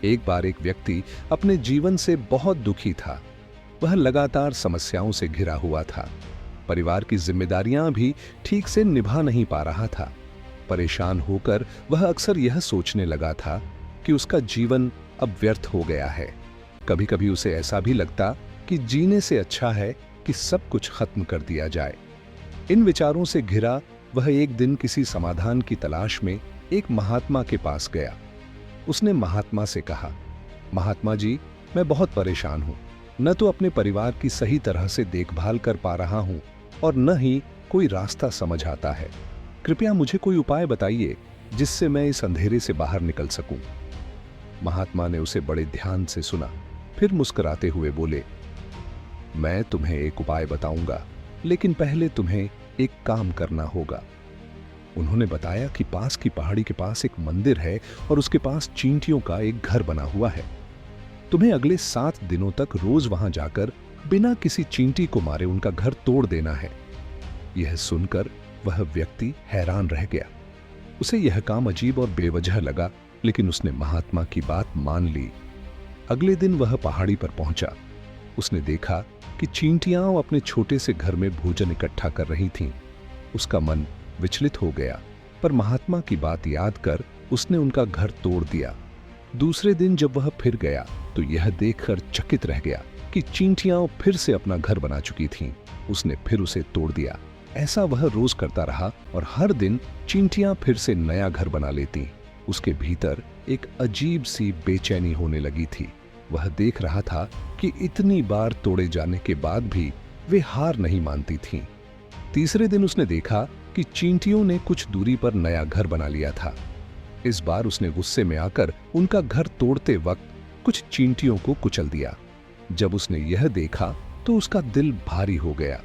एक बार एक व्यक्ति अपने जीवन से बहुत दुखी था। वह लगातार समस्याओं से घिरा हुआ था। परिवार की जिम्मेदारियां भी ठीक से निभा नहीं पा रहा था। परेशान होकर वह अक्सर यह सोचने लगा था कि उसका जीवन अब व्यर्थ हो गया है। कभी कभी उसे ऐसा भी लगता कि जीने से अच्छा है कि सब कुछ खत्म कर दिया जाए। इन विचारों से घिरा वह एक दिन किसी समाधान की तलाश में एक महात्मा के पास गया। उसने महात्मा से कहा, महात्मा जी, मैं बहुत परेशान हूं। न तो अपने परिवार की सही तरह से देखभाल कर पा रहा हूं और न ही कोई रास्ता समझ आता है। कृपया मुझे कोई उपाय बताइए जिससे मैं इस अंधेरे से बाहर निकल सकूं। महात्मा ने उसे बड़े ध्यान से सुना, फिर मुस्कुराते हुए बोले, मैं तुम्हें एक उपाय बताऊंगा, लेकिन पहले तुम्हें एक काम करना होगा। उन्होंने बताया कि पास की पहाड़ी के पास एक मंदिर है और उसके पास चींटियों का एक घर बना हुआ है। तुम्हें अगले 7 दिनों तक रोज वहां जाकर बिना किसी चींटी को मारे उनका घर तोड़ देना है। यह सुनकर वह व्यक्ति हैरान रह गया। उसे यह काम अजीब और बेवजह लगा, लेकिन उसने महात्मा की बात मान ली। अगले दिन वह पहाड़ी पर पहुंचा। उसने देखा कि चींटियां अपने छोटे से घर में भोजन इकट्ठा कर रही थीं। उसका मन विचलित हो गया, पर महात्मा की बात याद कर उसने उनका घर तोड़ दिया। दूसरे दिन जब वह फिर गया तो यह देखकर चकित रह गया कि चींटियां फिर से अपना घर बना चुकी थीं। उसने फिर उसे तोड़ दिया। ऐसा वह रोज करता रहा और हर दिन चींटियां फिर से नया घर बना लेती। उसके भीतर एक अजीब सी बेचैनी होने लगी थी। वह देख रहा था कि इतनी बार तोड़े जाने के बाद भी वे हार नहीं मानती थीं। तीसरे दिन उसने देखा कि चींटियों ने कुछ दूरी पर नया घर बना लिया था। इस बार उसने गुस्से में आकर उनका घर तोड़ते वक्त कुछ चींटियों को कुचल दिया। जब उसने यह देखा तो उसका दिल भारी हो गया।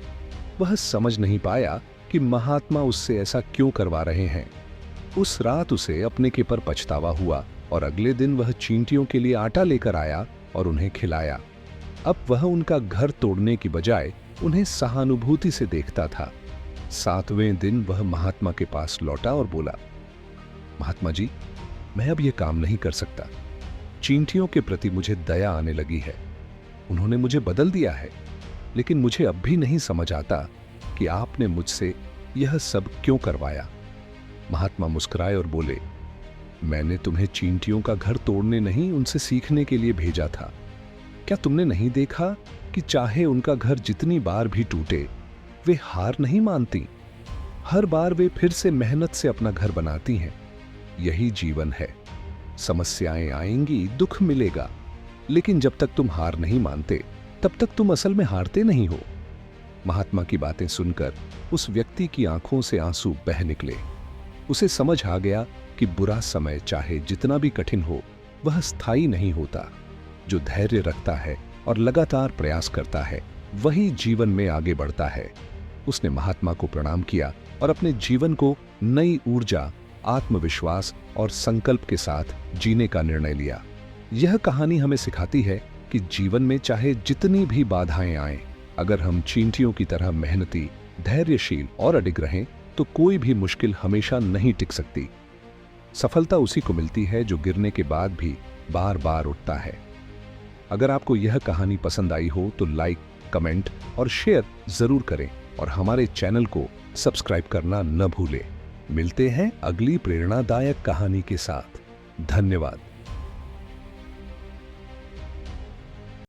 वह समझ नहीं पाया कि महात्मा उससे ऐसा क्यों करवा रहे हैं। उस रात उसे अपने के पर पछतावा हुआ और अगले दिन वह चींटियों के लिए आटा लेकर आया और उन्हें खिलाया। अब वह उनका घर तोड़ने की बजाय उन्हें सहानुभूति से देखता था। 7वें दिन वह महात्मा के पास लौटा और बोला, महात्मा जी, मैं अब यह काम नहीं कर सकता। चींटियों के प्रति मुझे दया आने लगी है। उन्होंने मुझे बदल दिया है, लेकिन मुझे अब भी नहीं समझ आता कि आपने मुझसे यह सब क्यों करवाया। महात्मा मुस्कुराए और बोले, मैंने तुम्हें चींटियों का घर तोड़ने नहीं, उनसे सीखने के लिए भेजा था। क्या तुमने नहीं देखा कि चाहे उनका घर जितनी बार भी टूटे, वे हार नहीं मानती। हर बार वे फिर से मेहनत से अपना घर बनाती हैं। यही जीवन है। समस्याएं आएंगी, दुख मिलेगा, लेकिन जब तक तुम हार नहीं मानते, तब तक तुम असल में हारते नहीं हो। महात्मा की बातें सुनकर उस व्यक्ति की आंखों से आंसू बह निकले। उसे समझ आ गया कि बुरा समय चाहे जितना भी कठिन हो, वह स्थायी नहीं होता। जो धैर्य रखता है और लगातार प्रयास करता है, वही जीवन में आगे बढ़ता है। उसने महात्मा को प्रणाम किया और अपने जीवन को नई ऊर्जा, आत्मविश्वास और संकल्प के साथ जीने का निर्णय लिया। यह कहानी हमें सिखाती है कि जीवन में चाहे जितनी भी बाधाएं आएं, अगर हम चींटियों की तरह मेहनती, धैर्यशील और अडिग रहें, तो कोई भी मुश्किल हमेशा नहीं टिक सकती। सफलता उसी को मिलती है जो गिरने के बाद भी बार बार उठता है। अगर आपको यह कहानी पसंद आई हो तो लाइक, कमेंट और शेयर जरूर करें और हमारे चैनल को सब्सक्राइब करना न भूलें। मिलते हैं अगली प्रेरणादायक कहानी के साथ। धन्यवाद।